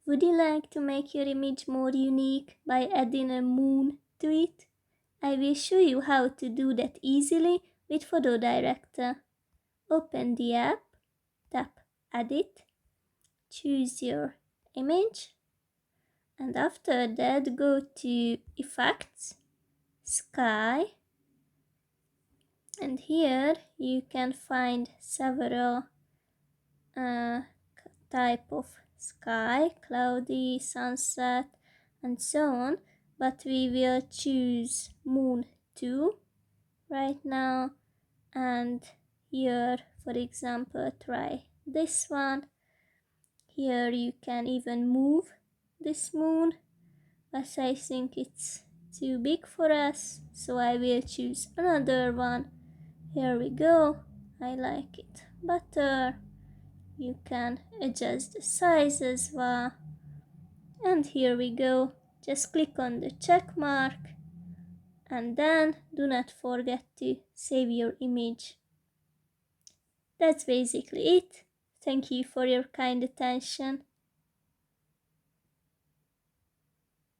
Would you like to make your image more unique by adding a moon to it? I will show you how to do that easily with PhotoDirector. Open the app, tap Edit, choose your image, and after that go to Effects, Sky, and here you can find several type of sky, cloudy, sunset, and so on, but we will choose moon 2 right now, and here for example try this one. Here you can even move this moon, but I think it's too big for us, so I will choose another one. Here we go, I like it better. You can adjust the size as well. And here we go. Just click on the check mark and then do not forget to save your image. That's basically it. Thank you for your kind attention.